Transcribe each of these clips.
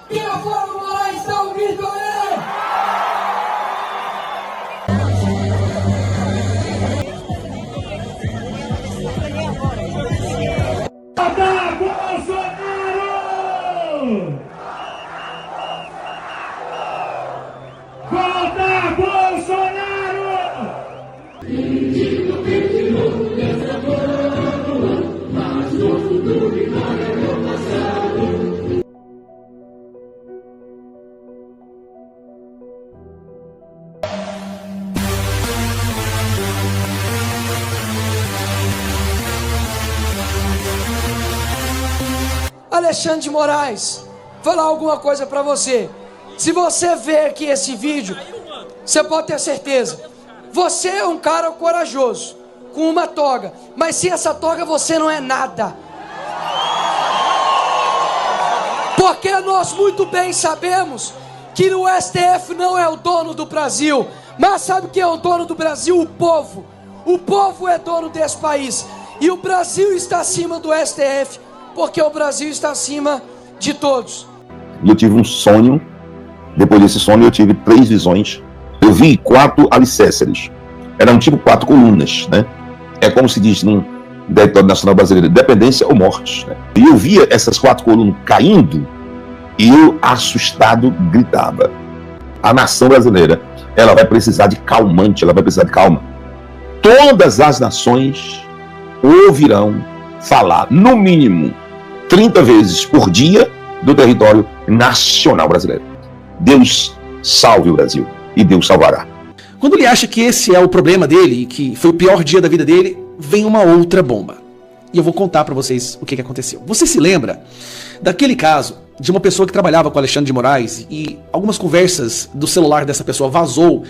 Tira fora o Moraes, dá um grito aí! Volta Bolsonaro! Volta Bolsonaro! Alexandre de Moraes, falar alguma coisa pra você. Se você ver aqui esse vídeo, você pode ter certeza. Você é um cara corajoso, com uma toga, mas sem essa toga você não é nada. Porque nós muito bem sabemos que o STF não é o dono do Brasil, mas sabe quem é o dono do Brasil? O povo. O povo é dono desse país. E o Brasil está acima do STF, porque o Brasil está acima de todos. Eu tive um sonho, depois desse sonho eu tive 3 visões. Eu vi 4 alicerces, eram tipo 4 colunas, né? É como se diz num território nacional brasileiro, dependência ou morte, né? E eu via essas 4 colunas caindo e eu, assustado, gritava: a nação brasileira, ela vai precisar de calmante, ela vai precisar de calma. Todas as nações ouvirão falar, no mínimo, 30 vezes por dia do território nacional brasileiro. Deus salve o Brasil e Deus salvará. Quando ele acha que esse é o problema dele e que foi o pior dia da vida dele, vem uma outra bomba. E eu vou contar pra vocês o que aconteceu. Você se lembra daquele caso de uma pessoa que trabalhava com Alexandre de Moraes e algumas conversas do celular dessa pessoa vazou?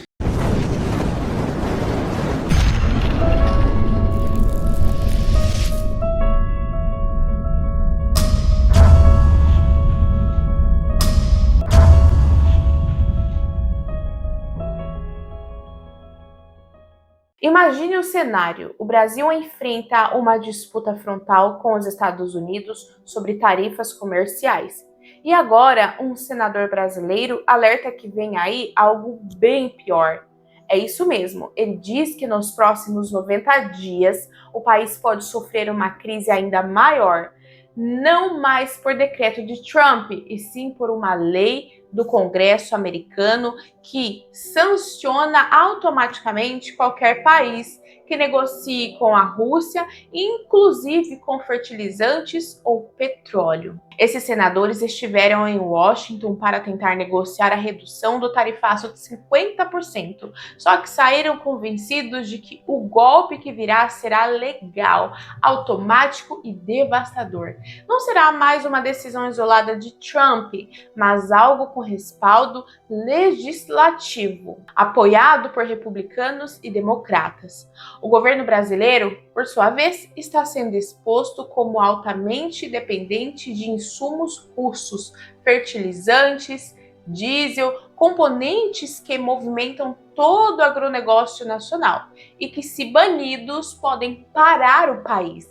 Imagine o cenário: o Brasil enfrenta uma disputa frontal com os Estados Unidos sobre tarifas comerciais. E agora, um senador brasileiro alerta que vem aí algo bem pior. É isso mesmo, ele diz que nos próximos 90 dias o país pode sofrer uma crise ainda maior, não mais por decreto de Trump, e sim por uma lei do Congresso americano que sanciona automaticamente qualquer país que negocie com a Rússia, inclusive com fertilizantes ou petróleo. Esses senadores estiveram em Washington para tentar negociar a redução do tarifaço de 50%, só que saíram convencidos de que o golpe que virá será legal, automático e devastador. Não será mais uma decisão isolada de Trump, mas algo com respaldo legislativo, apoiado por republicanos e democratas. O governo brasileiro, por sua vez, está sendo exposto como altamente dependente de insumos russos, fertilizantes, diesel, componentes que movimentam todo o agronegócio nacional e que, se banidos, podem parar o país.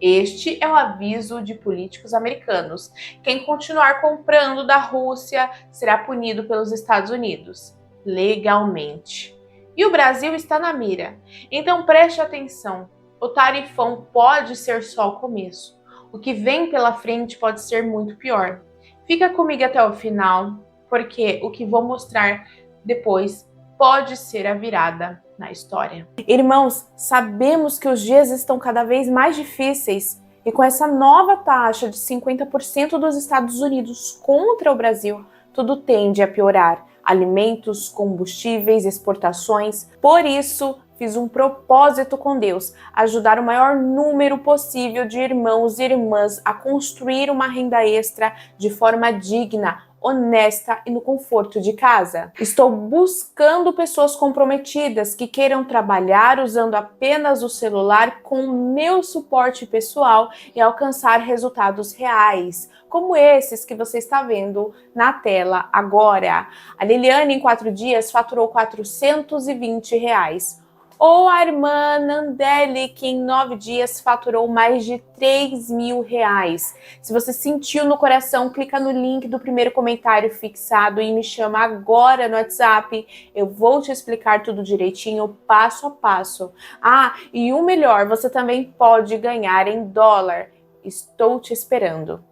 Este é o aviso de políticos americanos. Quem continuar comprando da Rússia será punido pelos Estados Unidos, legalmente. E o Brasil está na mira. Então preste atenção, o tarifão pode ser só o começo. O que vem pela frente pode ser muito pior. Fica comigo até o final, porque o que vou mostrar depois pode ser a virada na história. Irmãos, sabemos que os dias estão cada vez mais difíceis e com essa nova taxa de 50% dos Estados Unidos contra o Brasil, tudo tende a piorar. Alimentos, combustíveis, exportações. Por isso, fiz um propósito com Deus: ajudar o maior número possível de irmãos e irmãs a construir uma renda extra de forma digna, honesta e no conforto de casa. Estou buscando pessoas comprometidas que queiram trabalhar usando apenas o celular com meu suporte pessoal e alcançar resultados reais, como esses que você está vendo na tela agora. A Liliane, em 4 dias, faturou R$420. Ou a irmã Nandelli, que em 9 dias faturou mais de R$ 3.000. Se você sentiu no coração, clica no link do primeiro comentário fixado e me chama agora no WhatsApp. Eu vou te explicar tudo direitinho, passo a passo. Ah, e o melhor, você também pode ganhar em dólar. Estou te esperando.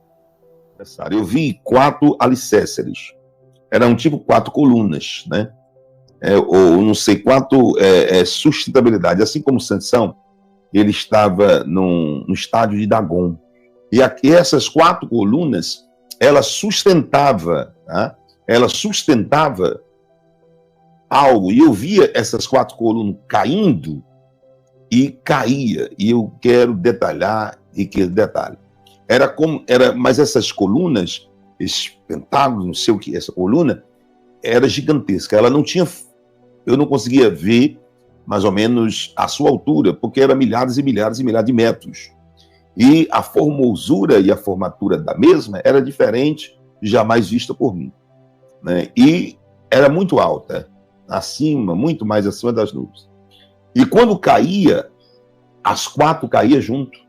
Eu vi 4 alicerces. Eram tipo 4 colunas, né? Ou não sei, 4 sustentabilidade. Assim como Sansão, ele estava no estádio de Dagon. E aqui, essas 4 colunas, ela sustentava, tá? Ela sustentava algo. E eu via essas 4 colunas caindo e caía. E eu quero detalhar e que detalhe. Mas essas colunas, esse pentágono, não sei o que, essa coluna era gigantesca. Ela não tinha, eu não conseguia ver mais ou menos a sua altura, porque era milhares e milhares e milhares de metros. E a formosura e a formatura da mesma era diferente, jamais vista por mim, né? E era muito alta, acima, muito mais acima das nuvens. E quando caía, as 4 caíam junto.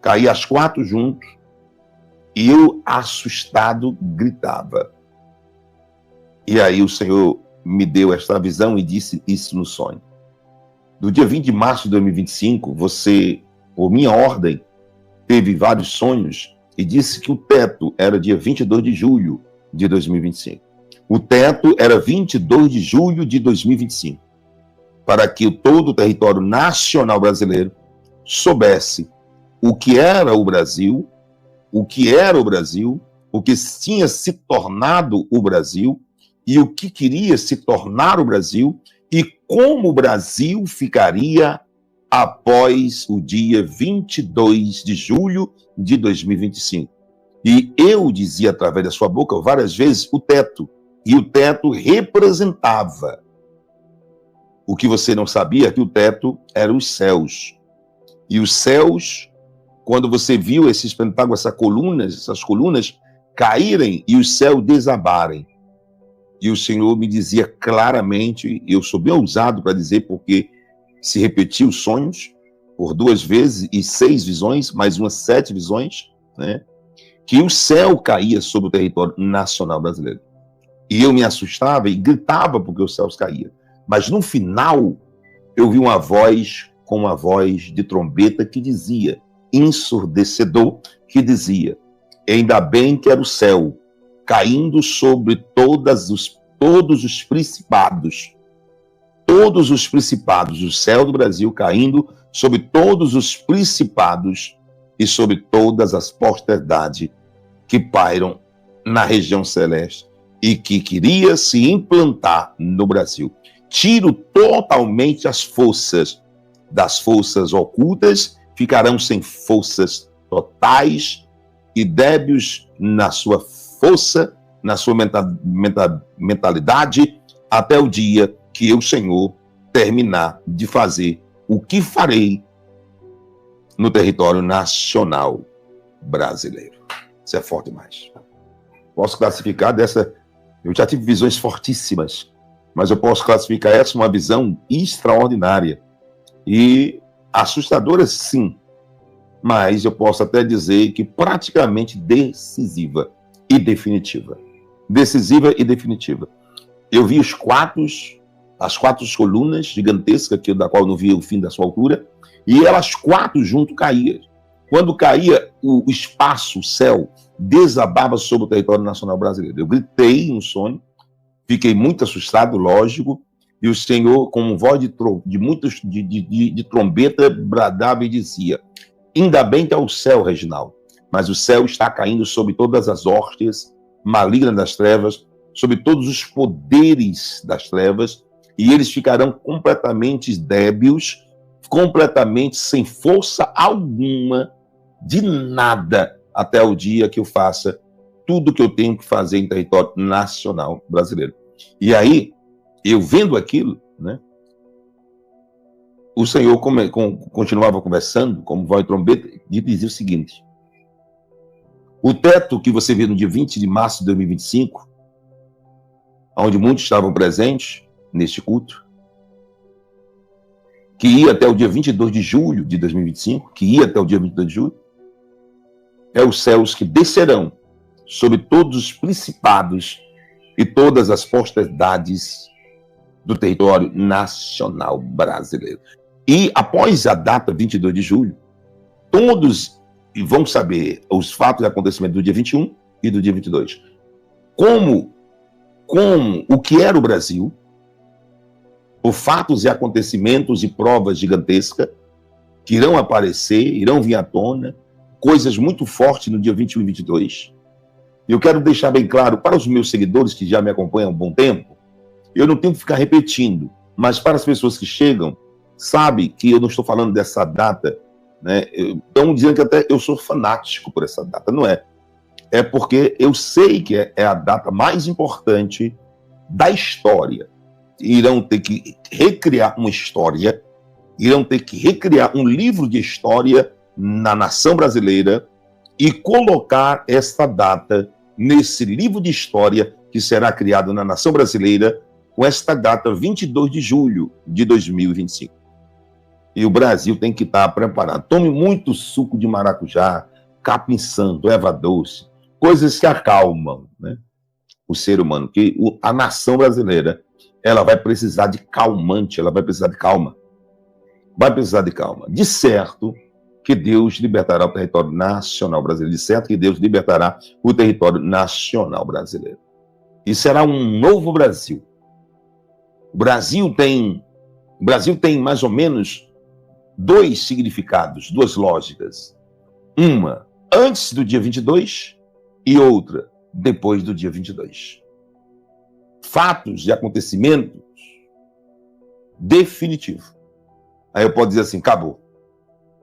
Caía as 4 juntos, e eu, assustado, gritava. E aí o Senhor me deu esta visão e disse isso no sonho. No dia 20 de março de 2025, você, por minha ordem, teve vários sonhos e disse que o teto era dia 22 de julho de 2025. O teto era 22 de julho de 2025, para que todo o território nacional brasileiro soubesse o que era o Brasil, o que tinha se tornado o Brasil e o que queria se tornar o Brasil e como o Brasil ficaria após o dia 22 de julho de 2025. E eu dizia através da sua boca várias vezes o teto, e o teto representava o que você não sabia, que o teto eram os céus. E os céus, quando você viu esses pentágonos, essas colunas caírem e os céus desabarem. E o Senhor me dizia claramente, e eu sou bem ousado para dizer, porque se repetiu os sonhos por 2 vezes e 6 visões, mais umas 7 visões, né? Que o céu caía sobre o território nacional brasileiro. E eu me assustava e gritava porque os céus caíam. Mas no final, eu vi uma voz, com uma voz de trombeta que dizia, ensurdecedor, que dizia, ainda bem que era o céu, caindo sobre todos os principados, o céu do Brasil caindo sobre todos os principados e sobre todas as potestades que pairam na região celeste e que queria se implantar no Brasil. Tiro totalmente as forças das forças ocultas, ficarão sem forças totais e débeis na sua força, na sua mentalidade, até o dia que eu, Senhor, terminar de fazer o que farei no território nacional brasileiro. Isso é forte demais. Posso classificar dessa... Eu já tive visões fortíssimas, mas eu posso classificar essa uma visão extraordinária. E assustadora, sim, mas eu posso até dizer que praticamente decisiva e definitiva. Decisiva e definitiva. Eu vi as 4 colunas gigantescas, da qual eu não via o fim da sua altura, e elas 4 junto caíam. Quando caía, o espaço, o céu, desabava sobre o território nacional brasileiro. Eu gritei no sonho, fiquei muito assustado, lógico, e o Senhor, com voz de trombeta, bradava e dizia, ainda bem que é o céu, Reginaldo, mas o céu está caindo sobre todas as hostes malignas das trevas, sobre todos os poderes das trevas, e eles ficarão completamente débeis, completamente sem força alguma, de nada, até o dia que eu faça tudo que eu tenho que fazer em território nacional brasileiro. E aí, eu vendo aquilo, né, o Senhor continuava conversando, como voz de trombeta, e dizia o seguinte, o teto que você viu no dia 20 de março de 2025, onde muitos estavam presentes neste culto, que ia até o dia 22 de julho de 2025, que ia até o dia 22 de julho, é os céus que descerão sobre todos os principados e todas as potestades do território nacional brasileiro. E após a data 22 de julho, todos vão saber os fatos e acontecimentos do dia 21 e do dia 22. Como o que era o Brasil, por fatos e acontecimentos e provas gigantescas que irão aparecer, irão vir à tona, coisas muito fortes no dia 21 e 22. E eu quero deixar bem claro para os meus seguidores que já me acompanham há um bom tempo, eu não tenho que ficar repetindo, mas para as pessoas que chegam, sabe que eu não estou falando dessa data, né? Estão dizendo que até eu sou fanático por essa data, não é? É porque eu sei que é a data mais importante da história. Irão ter que recriar uma história, irão ter que recriar um livro de história na nação brasileira e colocar esta data nesse livro de história que será criado na nação brasileira com esta data 22 de julho de 2025. E o Brasil tem que estar preparado. Tome muito suco de maracujá, capim santo, erva doce, coisas que acalmam, né, o ser humano, que a nação brasileira ela vai precisar de calmante, ela vai precisar de calma. Vai precisar de calma. De certo que Deus libertará o território nacional brasileiro. De certo que Deus libertará o território nacional brasileiro. E será um novo Brasil. O Brasil tem mais ou menos dois significados, duas lógicas. Uma antes do dia 22 e outra depois do dia 22. Fatos e acontecimentos definitivos. Aí eu posso dizer assim, acabou.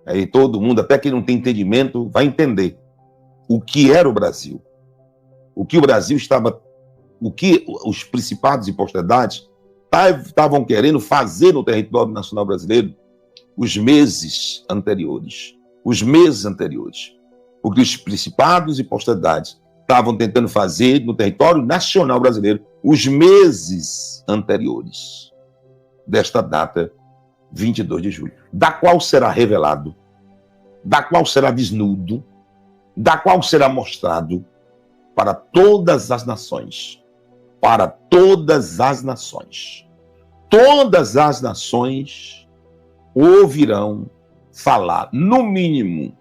Aí todo mundo, até quem não tem entendimento, vai entender o que era o Brasil. O que o Brasil estava, o que os principados e potestades estavam querendo fazer no território nacional brasileiro os meses anteriores. Os meses anteriores. O que os principados e potestades estavam tentando fazer no território nacional brasileiro os meses anteriores desta data 22 de julho, da qual será revelado, da qual será desnudo, da qual será mostrado para todas as nações, para todas as nações. Todas as nações ouvirão falar, no mínimo,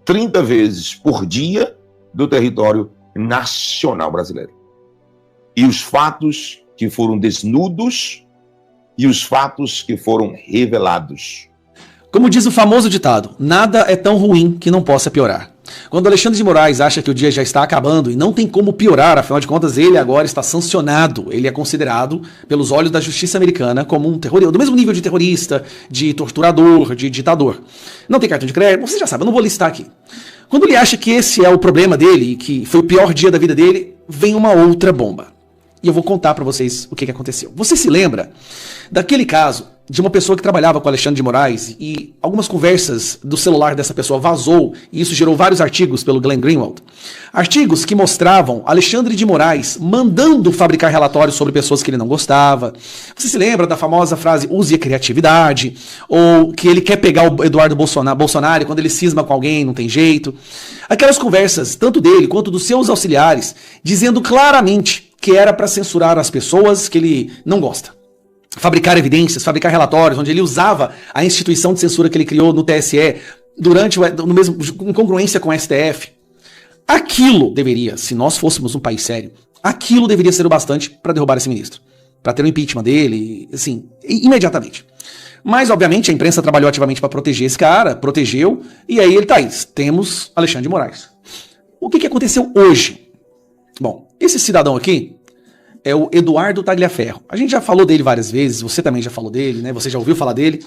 30 vezes por dia do território nacional brasileiro. E os fatos que foram desnudos e os fatos que foram revelados. Como diz o famoso ditado, nada é tão ruim que não possa piorar. Quando Alexandre de Moraes acha que o dia já está acabando e não tem como piorar, afinal de contas ele agora está sancionado, ele é considerado pelos olhos da justiça americana como um terrorista, do mesmo nível de terrorista, de torturador, de ditador. Não tem cartão de crédito, você já sabe, eu não vou listar aqui. Quando ele acha que esse é o problema dele e que foi o pior dia da vida dele, vem uma outra bomba. E eu vou contar pra vocês o que aconteceu. Você se lembra daquele caso de uma pessoa que trabalhava com Alexandre de Moraes e algumas conversas do celular dessa pessoa vazou e isso gerou vários artigos pelo Glenn Greenwald. Artigos que mostravam Alexandre de Moraes mandando fabricar relatórios sobre pessoas que ele não gostava. Você se lembra da famosa frase use a criatividade? Ou que ele quer pegar o Eduardo Bolsonaro e quando ele cisma com alguém não tem jeito. Aquelas conversas, tanto dele quanto dos seus auxiliares, dizendo claramente que era para censurar as pessoas que ele não gosta. Fabricar evidências, fabricar relatórios, onde ele usava a instituição de censura que ele criou no TSE em congruência com o STF. Aquilo deveria, se nós fôssemos um país sério, aquilo deveria ser o bastante para derrubar esse ministro. Para ter o impeachment dele, assim, imediatamente. Mas, obviamente, a imprensa trabalhou ativamente para proteger esse cara, protegeu, e aí ele tá aí. Temos Alexandre de Moraes. O que aconteceu hoje? Bom, esse cidadão aqui é o Eduardo Tagliaferro. A gente já falou dele várias vezes, você também já falou dele, né? Você já ouviu falar dele.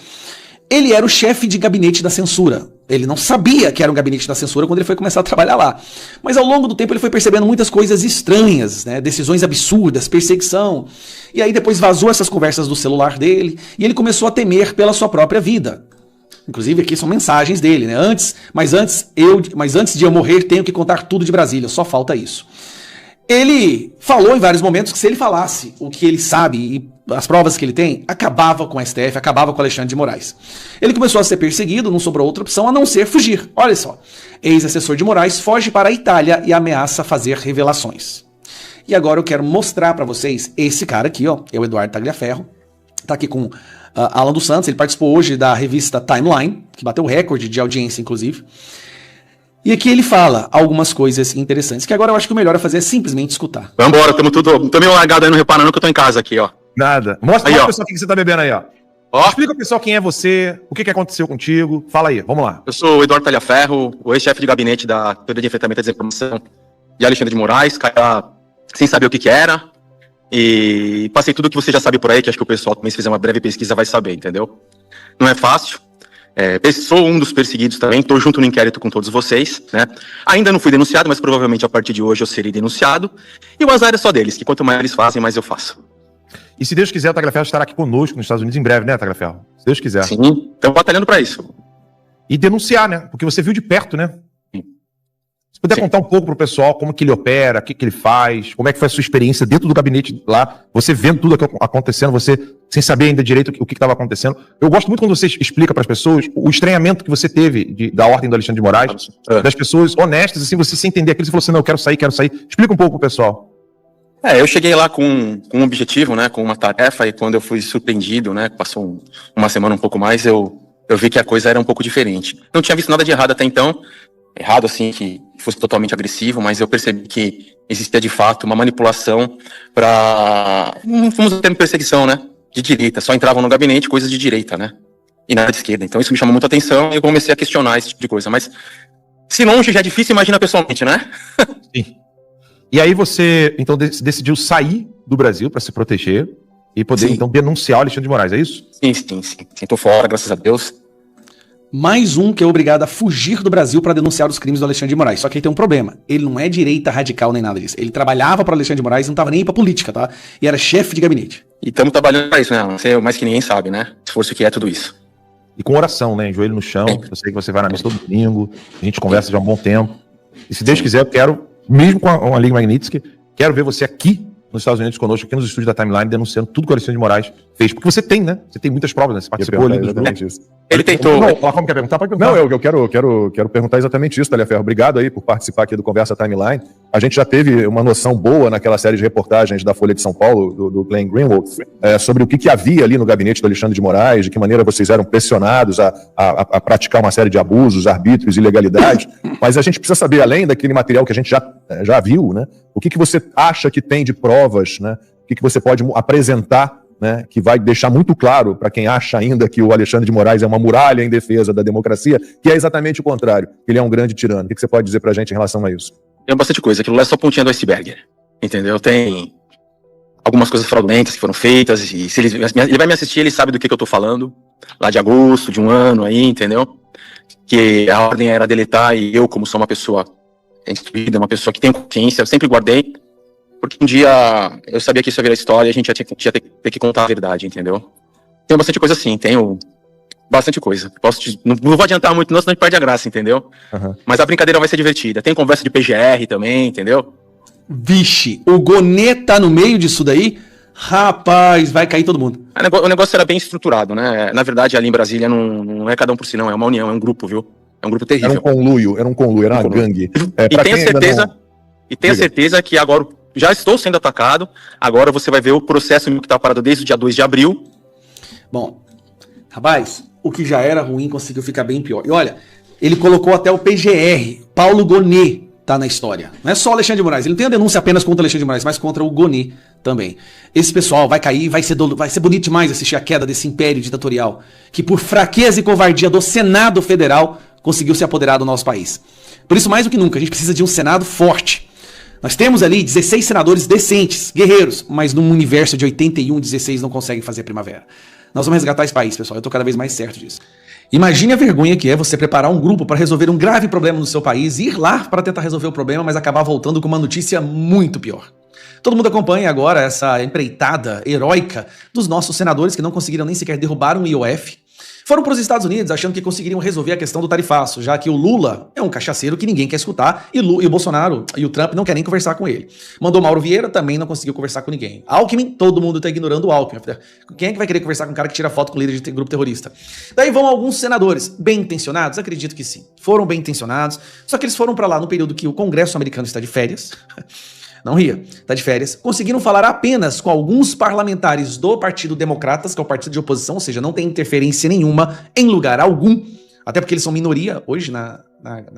Ele era o chefe de gabinete da censura. Ele não sabia que era um gabinete da censura quando ele foi começar a trabalhar lá. Mas ao longo do tempo ele foi percebendo muitas coisas estranhas, né? Decisões absurdas, perseguição. E aí depois vazou essas conversas do celular dele e ele começou a temer pela sua própria vida. Inclusive aqui são mensagens dele, né? Mas antes de eu morrer tenho que contar tudo de Brasília, só falta isso. Ele falou em vários momentos que se ele falasse o que ele sabe e as provas que ele tem, acabava com o STF, acabava com Alexandre de Moraes. Ele começou a ser perseguido, não sobrou outra opção a não ser fugir. Olha só, ex-assessor de Moraes foge para a Itália e ameaça fazer revelações. E agora eu quero mostrar para vocês esse cara aqui, ó, é o Eduardo Tagliaferro, tá aqui com Alan dos Santos, ele participou hoje da revista Timeline, que bateu recorde de audiência, inclusive. E aqui ele fala algumas coisas interessantes, que agora eu acho que o melhor a fazer é simplesmente escutar. Vambora, tô meio largado aí, não repara não que eu tô em casa aqui, ó. Nada. Mostra pro pessoal o que você tá bebendo aí, ó. Explica pro pessoal quem é você, o que aconteceu contigo. Fala aí, vamos lá. Eu sou o Eduardo Tagliaferro, o ex-chefe de gabinete da Teoria de Enfrentamento à Desinformação de Alexandre de Moraes, caí sem saber o que era, e passei tudo que você já sabe por aí, que acho que o pessoal também, se fizer uma breve pesquisa, vai saber, entendeu? Não é fácil. Sou um dos perseguidos também, estou junto no inquérito com todos vocês, né? Ainda não fui denunciado, mas provavelmente a partir de hoje eu serei denunciado. E o azar é só deles, que quanto mais eles fazem, mais eu faço. E se Deus quiser, o Tagliaferro estará aqui conosco nos Estados Unidos em breve, né, Tagliaferro? Se Deus quiser. Sim, estamos batalhando para isso. E denunciar, né? Porque você viu de perto, né? Sim. Se puder contar um pouco pro pessoal como que ele opera, o que ele faz, como é que foi a sua experiência dentro do gabinete lá, você vendo tudo acontecendo, você sem saber ainda direito o que estava acontecendo. Eu gosto muito quando você explica para as pessoas o estranhamento que você teve da ordem do Alexandre de Moraes, das pessoas honestas, assim, você sem entender aquilo, você falou assim, não, eu quero sair. Explica um pouco pro pessoal. Eu cheguei lá com um objetivo, né, com uma tarefa, e quando eu fui surpreendido, né, passou uma semana, um pouco mais, eu vi que a coisa era um pouco diferente. Não tinha visto nada de errado até então, errado assim, que fosse totalmente agressivo, mas eu percebi que existia de fato uma manipulação para, vamos dizer, perseguição, né, de direita, só entravam no gabinete coisas de direita, né, e nada de esquerda. Então isso me chamou muita atenção e eu comecei a questionar esse tipo de coisa, mas se longe já é difícil, imagina pessoalmente, né? Sim. E aí você, então, decidiu sair do Brasil para se proteger e poder, então, denunciar o Alexandre de Moraes, é isso? Sim. Tô fora, graças a Deus. Mais um que é obrigado a fugir do Brasil para denunciar os crimes do Alexandre de Moraes. Só que aí tem um problema. Ele não é direita radical nem nada disso. Ele trabalhava para o Alexandre de Moraes e não estava nem pra política, tá? E era chefe de gabinete. E estamos trabalhando para isso, né? Você mais que ninguém sabe, né? Esforço que é tudo isso. E com oração, né? Joelho no chão. Eu sei que você vai na missa todo domingo. A gente conversa já há um bom tempo. E se Deus quiser, eu quero, mesmo com a Liga Magnitsky, quero ver você aqui nos Estados Unidos conosco, aqui nos estúdios da Timeline, denunciando tudo que o Alexandre de Moraes fez. Porque você tem, né? Você tem muitas provas, né? Você participou ali dos grupos. Ele tentou... Não, como quer perguntar? Pode perguntar. Não, eu quero perguntar exatamente isso, Tagliaferro. Obrigado aí por participar aqui do Conversa Timeline. A gente já teve uma noção boa naquela série de reportagens da Folha de São Paulo, do Glenn Greenwald, sobre o que havia ali no gabinete do Alexandre de Moraes, de que maneira vocês eram pressionados a praticar uma série de abusos, arbítrios, ilegalidades. Mas a gente precisa saber, além daquele material que a gente já viu, né? O que você acha que tem de provas, né? O que você pode apresentar, né, que vai deixar muito claro para quem acha ainda que o Alexandre de Moraes é uma muralha em defesa da democracia, que é exatamente o contrário, ele é um grande tirano. O que você pode dizer para a gente em relação a isso? Tem bastante coisa, aquilo lá é só pontinha do iceberg, entendeu? Tem algumas coisas fraudulentas que foram feitas, e se ele vai me assistir, ele sabe do que eu tô falando, lá de agosto, de um ano aí, entendeu? Que a ordem era deletar, e eu, como sou uma pessoa instruída, uma pessoa que tem consciência, eu sempre guardei, porque um dia eu sabia que isso ia virar história e a gente ia ter que contar a verdade, entendeu? Tem bastante coisa assim, tenho bastante coisa. Não vou adiantar muito não, senão a gente perde a graça, entendeu? Uhum. Mas a brincadeira vai ser divertida. Tem conversa de PGR também, entendeu? Vixe, o Gonê tá no meio disso daí? Rapaz, vai cair todo mundo. O negócio era bem estruturado, né? Na verdade, ali em Brasília não é cada um por si, não. É uma união, é um grupo, viu? É um grupo terrível. Era um conluio, era uma gangue. E tenha certeza que agora já estou sendo atacado. Agora você vai ver o processo que está parado desde o dia 2 de abril. Bom, rapaz, o que já era ruim conseguiu ficar bem pior. E olha, ele colocou até o PGR, Paulo Gonê tá na história. Não é só o Alexandre de Moraes. Ele não tem a denúncia apenas contra o Alexandre de Moraes, mas contra o Gonê também. Esse pessoal vai cair, vai ser bonito demais assistir a queda desse império ditatorial, que por fraqueza e covardia do Senado Federal conseguiu se apoderar do nosso país. Por isso, mais do que nunca, a gente precisa de um Senado forte. Nós temos ali 16 senadores decentes, guerreiros, mas num universo de 81, 16 não conseguem fazer primavera. Nós vamos resgatar esse país, pessoal. Eu tô cada vez mais certo disso. Imagine a vergonha que é você preparar um grupo para resolver um grave problema no seu país, ir lá para tentar resolver o problema, mas acabar voltando com uma notícia muito pior. Todo mundo acompanha agora essa empreitada heróica dos nossos senadores que não conseguiram nem sequer derrubar um IOF. Foram para os Estados Unidos achando que conseguiriam resolver a questão do tarifaço, já que o Lula é um cachaceiro que ninguém quer escutar e o Bolsonaro e o Trump não querem conversar com ele. Mandou Mauro Vieira, também não conseguiu conversar com ninguém. Alckmin, todo mundo tá ignorando o Alckmin. Quem é que vai querer conversar com um cara que tira foto com líder de grupo terrorista? Daí vão alguns senadores bem intencionados, acredito que sim. Foram bem intencionados, só que eles foram para lá no período que o Congresso americano está de férias. Não ria, tá de férias. Conseguiram falar apenas com alguns parlamentares do Partido Democratas, que é o partido de oposição, ou seja, não tem interferência nenhuma em lugar algum, até porque eles são minoria hoje na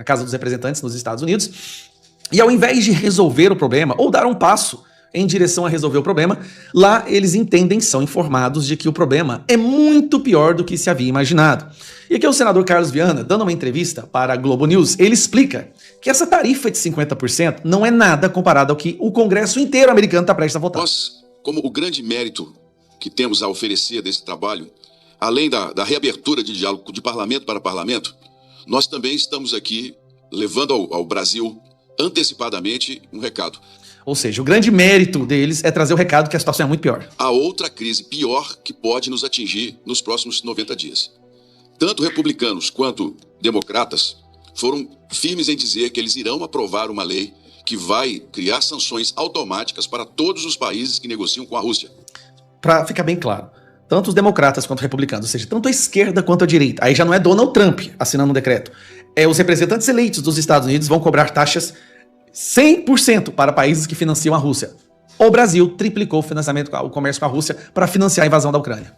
Casa dos Representantes nos Estados Unidos. E ao invés de resolver o problema, ou dar um passo em direção a resolver o problema, lá eles entendem, são informados de que o problema é muito pior do que se havia imaginado. E aqui o senador Carlos Viana, dando uma entrevista para a Globo News, ele explica que essa tarifa de 50% não é nada comparado ao que o Congresso inteiro americano está prestes a votar. Nós, como o grande mérito que temos a oferecer desse trabalho, além da reabertura de diálogo de parlamento para parlamento, nós também estamos aqui levando ao Brasil antecipadamente um recado. Ou seja, o grande mérito deles é trazer o recado que a situação é muito pior. Há outra crise pior que pode nos atingir nos próximos 90 dias. Tanto republicanos quanto democratas foram firmes em dizer que eles irão aprovar uma lei que vai criar sanções automáticas para todos os países que negociam com a Rússia. Para ficar bem claro, tanto os democratas quanto os republicanos, ou seja, tanto a esquerda quanto a direita, aí já não é Donald Trump assinando um decreto, os representantes eleitos dos Estados Unidos vão cobrar taxas 100% para países que financiam a Rússia. O Brasil triplicou o comércio com a Rússia para financiar a invasão da Ucrânia.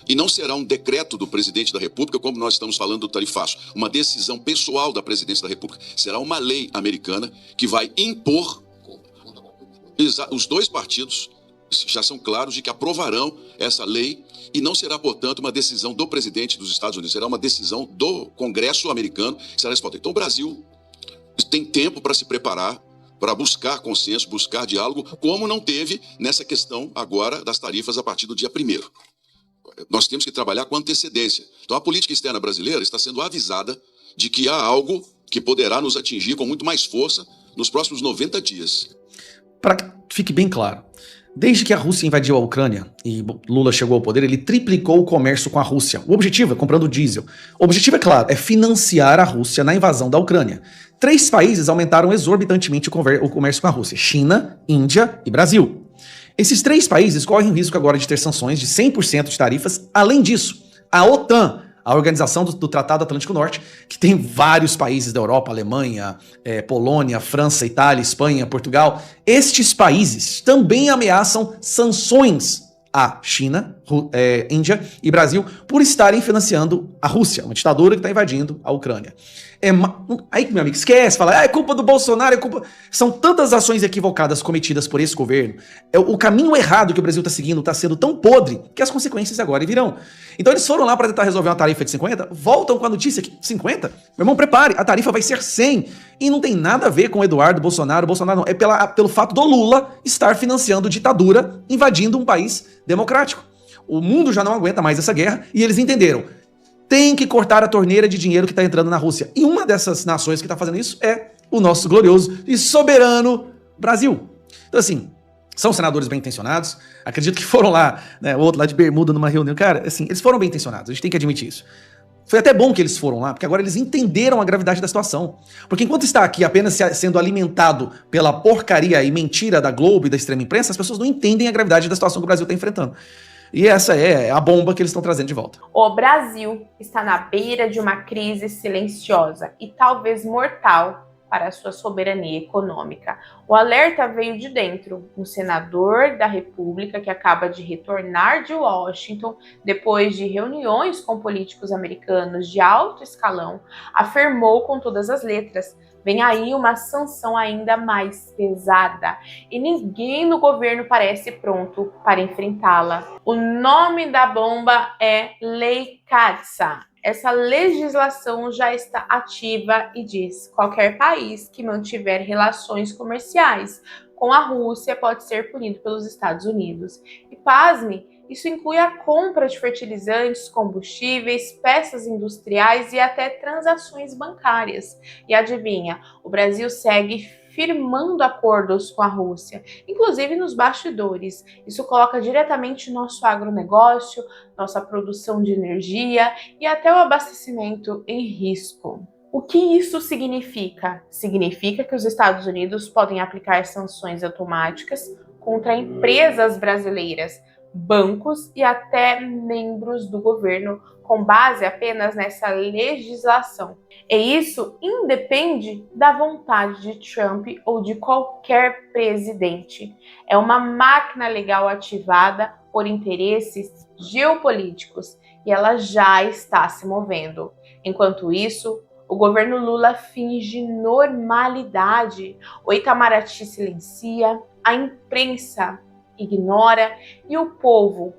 E não será um decreto do presidente da República, como nós estamos falando do tarifaço, uma decisão pessoal da presidência da República. Será uma lei americana que vai impor. Os dois partidos já são claros de que aprovarão essa lei e não será, portanto, uma decisão do presidente dos Estados Unidos, será uma decisão do Congresso americano que será respondida. Então o Brasil tem tempo para se preparar, para buscar consenso, buscar diálogo, como não teve nessa questão agora das tarifas a partir do dia 1º. Nós temos que trabalhar com antecedência. Então a política externa brasileira está sendo avisada de que há algo que poderá nos atingir com muito mais força nos próximos 90 dias. Para que fique bem claro, desde que a Rússia invadiu a Ucrânia e Lula chegou ao poder, ele triplicou o comércio com a Rússia. O objetivo é comprando diesel. O objetivo, é claro, é financiar a Rússia na invasão da Ucrânia. 3 países aumentaram exorbitantemente o comércio com a Rússia: China, Índia e Brasil. Esses 3 países correm o risco agora de ter sanções de 100% de tarifas. Além disso, a OTAN, a Organização do Tratado Atlântico Norte, que tem vários países da Europa, Alemanha, Polônia, França, Itália, Espanha, Portugal, estes países também ameaçam sanções à China, Índia e Brasil por estarem financiando a Rússia, uma ditadura que está invadindo a Ucrânia. Aí, meu amigo, esquece, fala, é culpa do Bolsonaro, é culpa... São tantas ações equivocadas cometidas por esse governo, o caminho errado que o Brasil está seguindo está sendo tão podre que as consequências agora virão. Então eles foram lá para tentar resolver uma tarifa de 50, voltam com a notícia que 50, meu irmão, prepare, a tarifa vai ser 100, e não tem nada a ver com o Eduardo Bolsonaro não, é pelo fato do Lula estar financiando ditadura, invadindo um país democrático. O mundo já não aguenta mais essa guerra, e eles entenderam. Tem que cortar a torneira de dinheiro que está entrando na Rússia. E uma dessas nações que está fazendo isso é o nosso glorioso e soberano Brasil. Então, assim, são senadores bem intencionados. Acredito que foram lá, né, o outro lá de bermuda numa reunião. Cara, assim, eles foram bem intencionados. A gente tem que admitir isso. Foi até bom que eles foram lá, porque agora eles entenderam a gravidade da situação. Porque enquanto está aqui apenas sendo alimentado pela porcaria e mentira da Globo e da extrema imprensa, as pessoas não entendem a gravidade da situação que o Brasil está enfrentando. E essa é a bomba que eles estão trazendo de volta. O Brasil está na beira de uma crise silenciosa e talvez mortal para a sua soberania econômica. O alerta veio de dentro. Um senador da República que acaba de retornar de Washington, depois de reuniões com políticos americanos de alto escalão, afirmou com todas as letras: vem aí uma sanção ainda mais pesada e ninguém no governo parece pronto para enfrentá-la. O nome da bomba é Lei Catsa. Essa legislação já está ativa e diz: qualquer país que mantiver relações comerciais com a Rússia pode ser punido pelos Estados Unidos. E pasme, isso inclui a compra de fertilizantes, combustíveis, peças industriais e até transações bancárias. E adivinha, o Brasil segue firmando acordos com a Rússia, inclusive nos bastidores. Isso coloca diretamente nosso agronegócio, nossa produção de energia e até o abastecimento em risco. O que isso significa? Significa que os Estados Unidos podem aplicar sanções automáticas contra empresas brasileiras, bancos e até membros do governo, com base apenas nessa legislação. E isso independe da vontade de Trump ou de qualquer presidente. É uma máquina legal ativada por interesses geopolíticos e ela já está se movendo. Enquanto isso, o governo Lula finge normalidade, o Itamaraty silencia, a imprensa ignora e o povo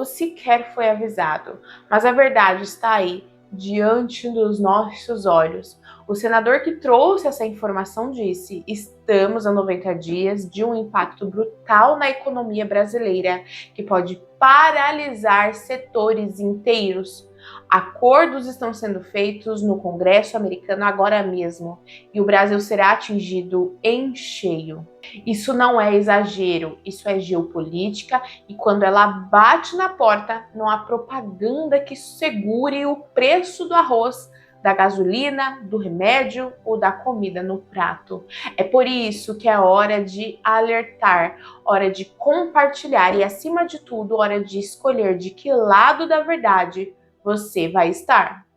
sequer foi avisado. Mas a verdade está aí, diante dos nossos olhos. O senador que trouxe essa informação disse: estamos a 90 dias de um impacto brutal na economia brasileira, que pode paralisar setores inteiros. Acordos estão sendo feitos no Congresso americano agora mesmo e o Brasil será atingido em cheio. Isso não é exagero, isso é geopolítica e quando ela bate na porta, não há propaganda que segure o preço do arroz, da gasolina, do remédio ou da comida no prato. É por isso que é hora de alertar, hora de compartilhar e, acima de tudo, hora de escolher de que lado da verdade você vai estar.